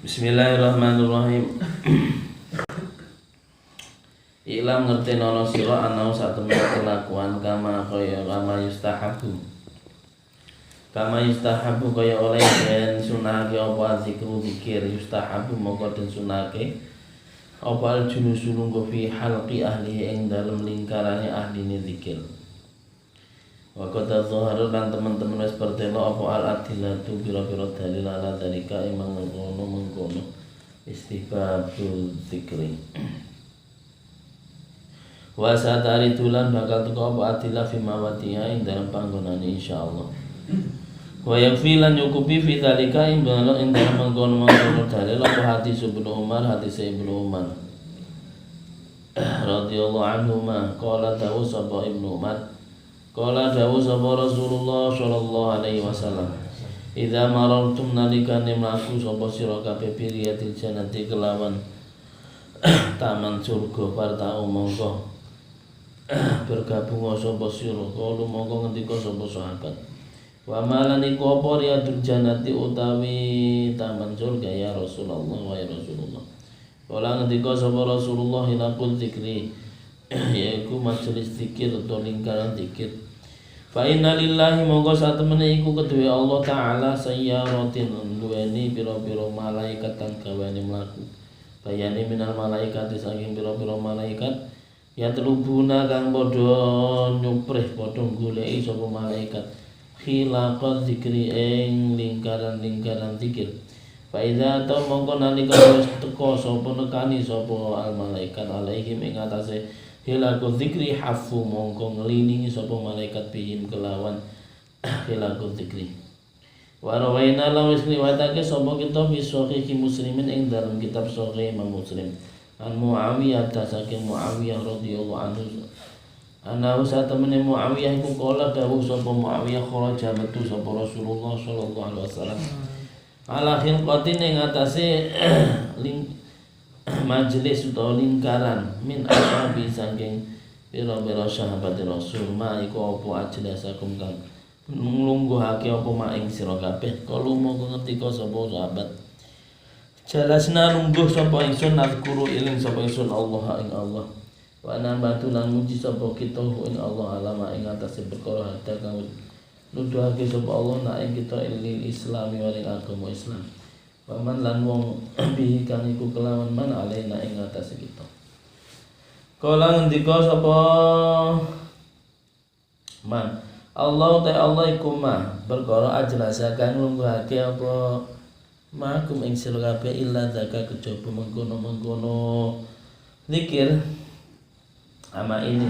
Bismillahirrahmanirrahim. Ilam ngerti nono sira anau satemene kelakuan kama yustahabu kaya oleh den sunahake apa zikru zikir yustahabu moko den sunahake apa al-julusu lungguh fi halqi ahlihi ing dalem lingkarane ahline zikir. Wa qad zahara lan teman-teman wis pertelo apa al-adillatu biro-biro dalil ala dalika imang mengkono istihbabul zikri. Wa satari tulan bakal teko apa adillah fi mawatiha ing dalam panggonane insyaallah. Wa yakfi lan yukubi fi dalika ing dalam mengkono dalil apa hadis Ibnu Umar radhiyallahu anhu ma qala dawu sapa Ibnu Umar qala dawu sapa Rasulullah sallallahu alaihi wasallam idza marartum nalikane mlaku sapa sira kabeh biriyatil jannati kelawan taman surga partau mongko bergabung sapa sira kalu mongko ngendika sapa sahabat wa malan iku apa riyadul jannati utawi taman surga ya Rasulullah wa ya Rasulullah kala ngendika sapa Rasulullah hilaqul zikri yaiku majelis zikir atau lingkaran zikir. Fa inna lillahi monggo satemene iku kedue Allah taala sayyaratin duweni pira-pira malaikat kang gawane mlaku. Bayane minal malaikat saking pira-pira malaikat ya telubuna kang padha nyuprih padha goleki sapa malaikat khilaqal zikri ing lingkaran-lingkaran zikir. Fa idza ta mongko nalika wis teka sapa nekani sapa al malaikat alaihim ing atase hilaqul zikri hafu mongko ngliningi sapa malaikat bihim kelawan hilaqul zikri. Wa rawaina la wis riwayatake sapa kita fi sahih Muslimin ing dalam kitab sahih Imam Muslim. An Muawiyah saking Muawiyah radhiyallahu anhu. Ana usatamene Muawiyah iku kala dawuh sapa Muawiyah kharaja metu sapa Rasulullah sallallahu alaihi wasallam. Ala khilqatin ing atase majelis utawa lingkaran min ashabi saking pira-pira sahabat Rasul ma iku apa ajlasakum kang nglungguhake apa ma ing sira kabeh kalu mongko ngendika sapa sahabat jalasna lungguh sapa ingsun nazkuru iling sapa ingsun Allah ing Allah wa nambatu lan muji sapa kita ing Allah alama ing atase perkara hada kang nuduhake sapa Allah nak ing kita ilil islami wa ing agama Islam. Paman lan wong bihi kang iku kelawan man alaina ing atase kita. Kala ngendika sapa man Allah ta Allah iku mah perkara ajlasakan lungguhake apa makum ing sira kabeh illa zaka kejaba mengkono zikir ama ini.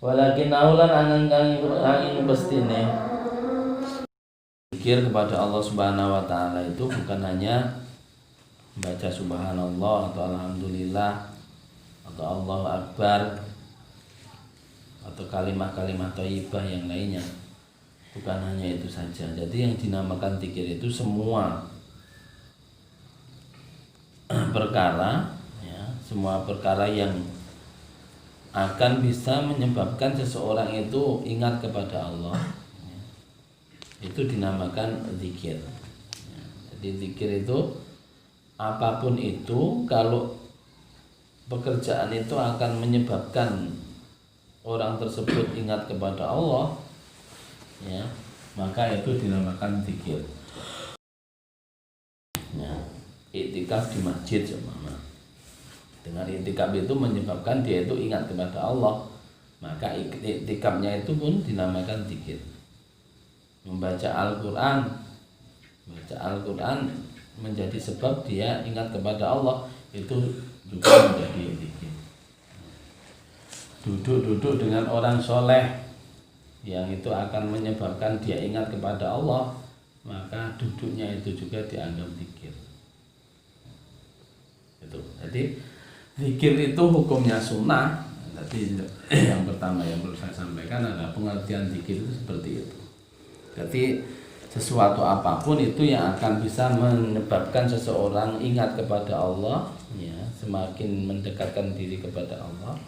Walakin aulan angin pestine zikir kepada Allah Subhanahu wa taala itu bukan hanya membaca subhanallah atau alhamdulillah atau Allahu akbar atau kalimat-kalimat thayyibah yang lainnya. Bukan hanya itu saja. Jadi yang dinamakan zikir itu semua perkara ya, semua perkara yang akan bisa menyebabkan seseorang itu ingat kepada Allah. Itu dinamakan zikir. Jadi zikir itu apapun itu kalau pekerjaan itu akan menyebabkan orang tersebut ingat kepada Allah, ya, maka itu dinamakan zikir. Ya, iktikaf di masjid seumpama. Dengan iktikaf itu menyebabkan dia itu ingat kepada Allah, maka iktikafnya itu pun dinamakan zikir. Membaca Al-Quran menjadi sebab dia ingat kepada Allah, itu juga menjadi zikir. Duduk dengan orang soleh yang itu akan menyebabkan dia ingat kepada Allah, maka duduknya itu juga dianggap zikir. Itu. Jadi zikir itu hukumnya sunnah. Tapi yang pertama yang perlu saya sampaikan adalah pengertian zikir itu seperti itu. Jadi sesuatu apapun itu yang akan bisa menyebabkan seseorang ingat kepada Allah, ya, semakin mendekatkan diri kepada Allah,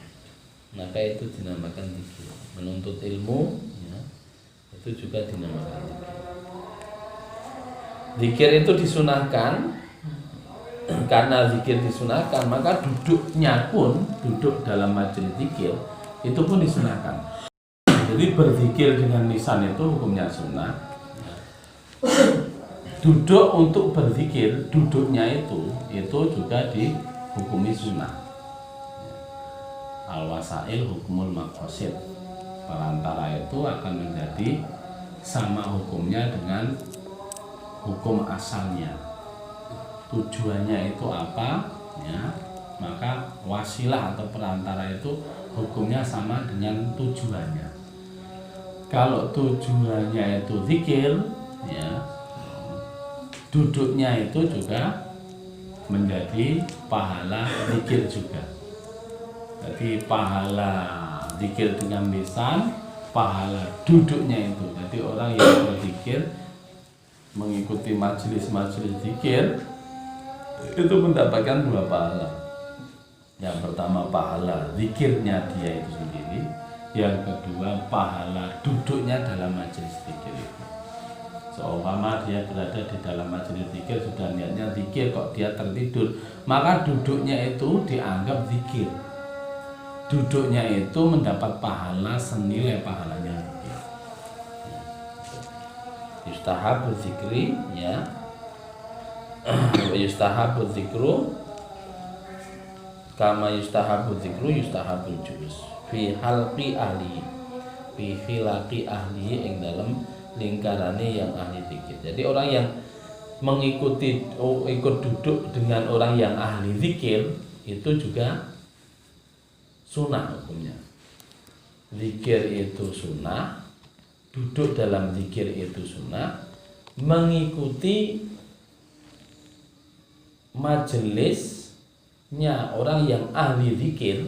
maka itu dinamakan zikir. Menuntut ilmu, ya, itu juga dinamakan zikir. Zikir itu disunahkan. Karena zikir disunahkan, maka duduknya pun, duduk dalam majelis zikir itu pun disunahkan. Jadi berzikir dengan lisan itu hukumnya sunnah. Duduk untuk berzikir, duduknya itu juga dihukumi sunnah. Al-wasail hukumul maqasid. Perantara itu akan menjadi sama hukumnya dengan hukum asalnya. Tujuannya itu apa, ya, maka wasilah atau perantara itu hukumnya sama dengan tujuannya. Kalau tujuannya itu zikir, ya, duduknya itu juga menjadi pahala zikir juga. Jadi pahala zikir dengan lisan, pahala duduknya itu. Jadi orang yang berzikir mengikuti majelis-majelis zikir itu mendapatkan 2 pahala. Yang pertama pahala zikirnya dia itu sendiri, yang kedua pahala duduknya dalam majelis zikir itu. Seumpama dia berada di dalam majelis zikir, sudah niatnya zikir kok dia tertidur, maka duduknya itu dianggap zikir. Duduknya itu mendapat pahala senilai pahalanya zikir. Yustahabu zikri, ya. Yustahabu zikru kama yustahabu zikru yustahabul julus fi halqi ahli, fi khilaqi ahli, ing dalam lingkarane yang ahli zikir. Jadi orang yang mengikuti ikut duduk dengan orang yang ahli zikir itu juga sunnah hukumnya. Zikir itu sunnah, duduk dalam zikir itu sunnah, mengikuti majelisnya orang yang ahli zikir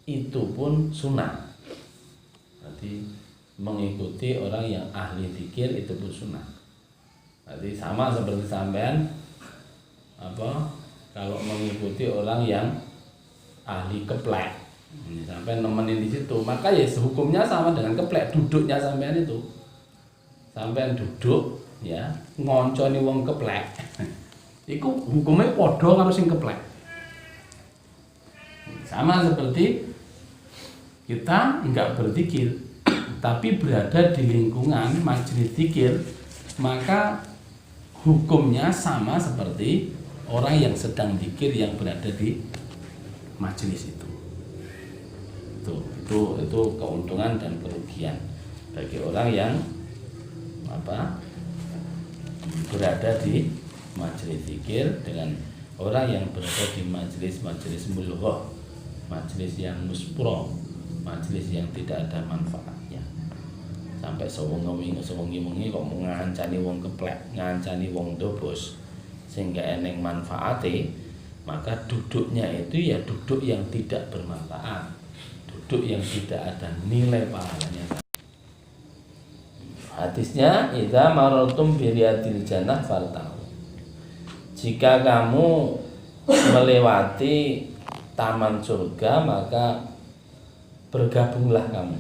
itu pun sunnah. Jadi mengikuti orang yang ahli zikir itu pun sunnah. Jadi sama seperti sampean kalau mengikuti orang yang ahli keplek, sampean nemenin di situ, maka ya hukumnya sama dengan keplek. Duduknya sampean itu, sampean duduk, ya, ngonconi wong keplek. Iku hukumnya podo karo sing keplek. Sama seperti kita enggak berzikir tapi berada di lingkungan majelis zikir, maka hukumnya sama seperti orang yang sedang zikir yang berada di majelis itu. Itu keuntungan dan kerugian bagi orang yang berada di majelis zikir dengan orang yang berada di majelis mulghah, majelis yang muspro, majelis yang tidak ada manfaatnya. Sampai sewengi-wengi kok ngancani wong keplek, ngancani wong dobos sehingga eneng manfaate, maka duduknya itu ya duduk yang tidak bermanfaat, duduk yang tidak ada nilai pahalanya. Hadisnya, idza marartum bi riyadil jannah fartahu. Jika kamu melewati taman surga, maka bergabunglah kamu.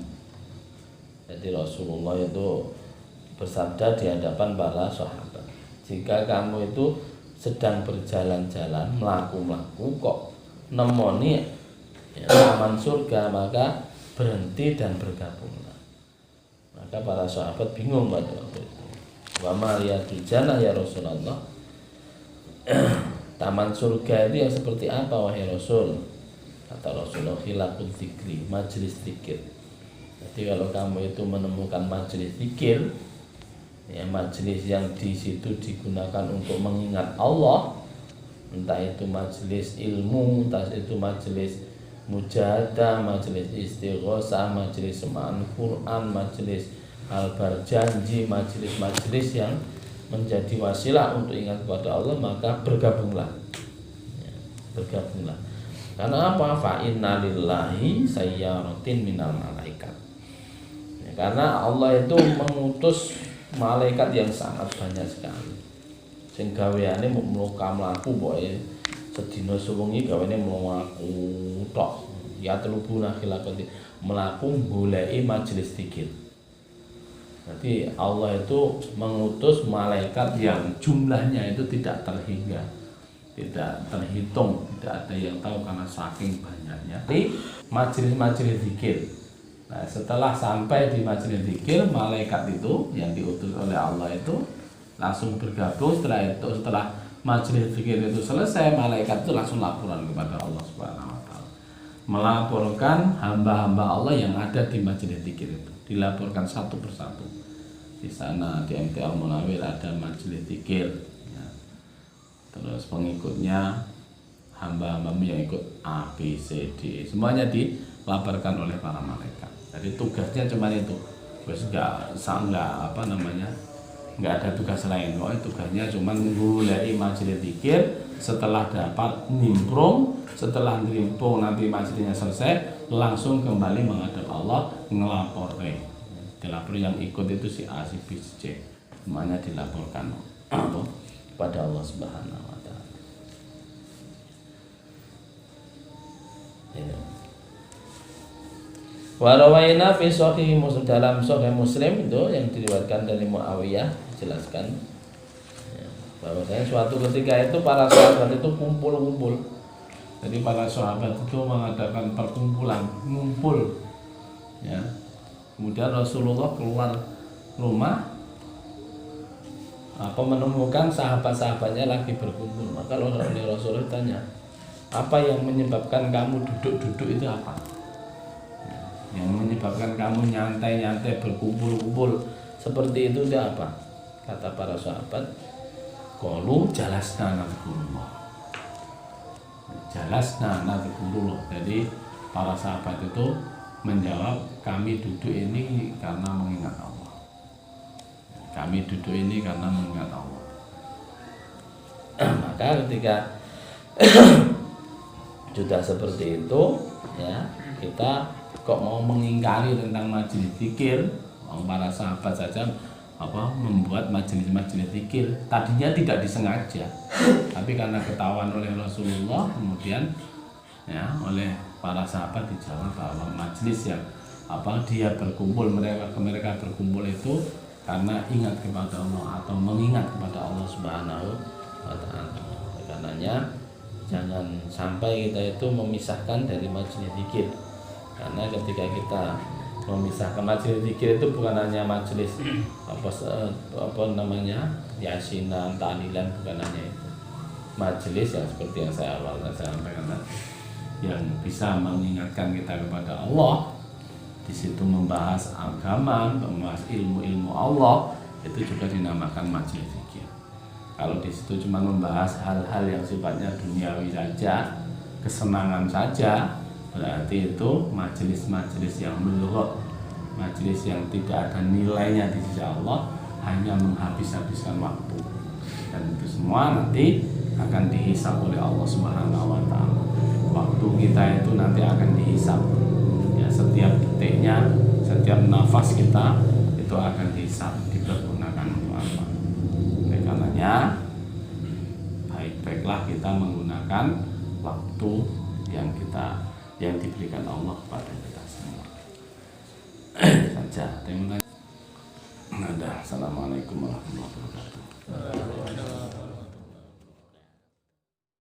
Jadi Rasulullah itu bersabda di hadapan para sahabat, jika kamu itu sedang berjalan-jalan, melaku-melaku, kok nemoni taman surga, maka berhenti dan bergabunglah. Maka para sahabat bingung pada waktu itu. Wa ma riyadul jannah ya Rasulullah, taman surga itu yang seperti apa wahai Rasul? Kata Rasulullah, khilaqul zikri, majelis zikir. Jadi kalau kamu itu menemukan majelis zikir, ya majelis yang di situ digunakan untuk mengingat Allah, entah itu majelis ilmu, entah itu majelis mujahadah, majelis istighosah, majelis semaan Quran, majelis albar janji, majelis-majelis yang menjadi wasilah untuk ingat kepada Allah, maka bergabunglah. Ya, bergabunglah. Karena apa? Fa inna lillahi sayyaratin minal malaikat. Ya, karena Allah itu mengutus malaikat yang sangat banyak sekali. Sing gaweane mlaku pokoke sedina sewengi gaweane mlaku tok. Ya telubuna khilaqati, mlaku goleki majelis zikir. Jadi Allah itu mengutus malaikat yang jumlahnya itu tidak terhingga, tidak terhitung, tidak ada yang tahu karena saking banyaknya. Di majelis-majelis zikir. Nah, setelah sampai di majelis zikir, malaikat itu yang diutus oleh Allah itu langsung bergabung. Setelah majelis zikir itu selesai, malaikat itu langsung laporan kepada Allah Subhanahu wa taala. Melaporkan hamba-hamba Allah yang ada di majelis zikir itu. Dilaporkan satu persatu. Di sana di MT Al Munawir ada majelis zikir, ya. Terus pengikutnya hamba-hambamu yang ikut A, B, C, D, semuanya dilaporkan oleh para malaikat. Jadi tugasnya cuma itu, terus nggak ada tugas lain. Tugasnya cuma menggulai majelis zikir. Setelah dapat nimbrung, setelah nimbrung nanti majelisnya selesai, langsung kembali menghadap Allah ngelapor. Dilapor yang ikut itu si A, si B, si C, semuanya dilaporkan kepada Allah Subhanahu wa taala. Wa rawaina fi sahih Muslim, dalam sahih Muslim itu yang diriwayatkan dari Muawiyah jelaskan bahwasanya suatu ketika itu para sahabat itu kumpul-kumpul. Jadi para sahabat itu mengadakan perkumpulan, ngumpul, ya. Kemudian Rasulullah keluar rumah, menemukan sahabat-sahabatnya lagi berkumpul. Maka Rasulullah tanya, apa yang menyebabkan kamu duduk-duduk itu apa? Yang menyebabkan kamu nyantai-nyantai berkumpul-kumpul seperti itu apa? Kata para sahabat, qalu jalasna nadhkurullah. Jalasna nadhkurullah. Jadi para sahabat itu menjawab, kami duduk ini karena mengingat Allah. Kami duduk ini karena mengingat Allah. Maka ketika sudah seperti itu, ya, kita kok mau mengingkari tentang majelis zikir? Para sahabat saja membuat majelis-majelis zikir. Tadinya tidak disengaja, tapi karena ketahuan oleh Rasulullah, kemudian ya oleh para sahabat dijawab bahwa majelis yang dia berkumpul, mereka berkumpul itu karena ingat kepada Allah atau mengingat kepada Allah Subhanahu wa taala. Karenanya jangan sampai kita itu memisahkan dari majelis zikir. Karena ketika kita memisahkan majelis zikir itu bukan hanya majelis yasinan, tahlilan, bukan hanya itu. Majelis yang seperti yang saya sampaikan tadi, yang bisa mengingatkan kita kepada Allah, di situ membahas agama, membahas ilmu-ilmu Allah, itu juga dinamakan majelis zikir. Kalau di situ cuma membahas hal-hal yang sifatnya duniawi saja, kesenangan saja, berarti itu majelis-majelis yang melurut, majelis yang tidak ada nilainya di sisi Allah, hanya menghabis-habiskan waktu. Dan itu semua nanti akan dihisab oleh Allah Subhanahu wa taala. Waktu kita itu nanti akan dihisab, ya, setiap detiknya, setiap nafas kita itu akan dihisab, dipergunakan untuk apa. Oleh karenanya baik-baiklah kita menggunakan waktu yang diberikan Allah kepada kita semua. Saja. Terima kasih. Assalamualaikum warahmatullahi wabarakatuh.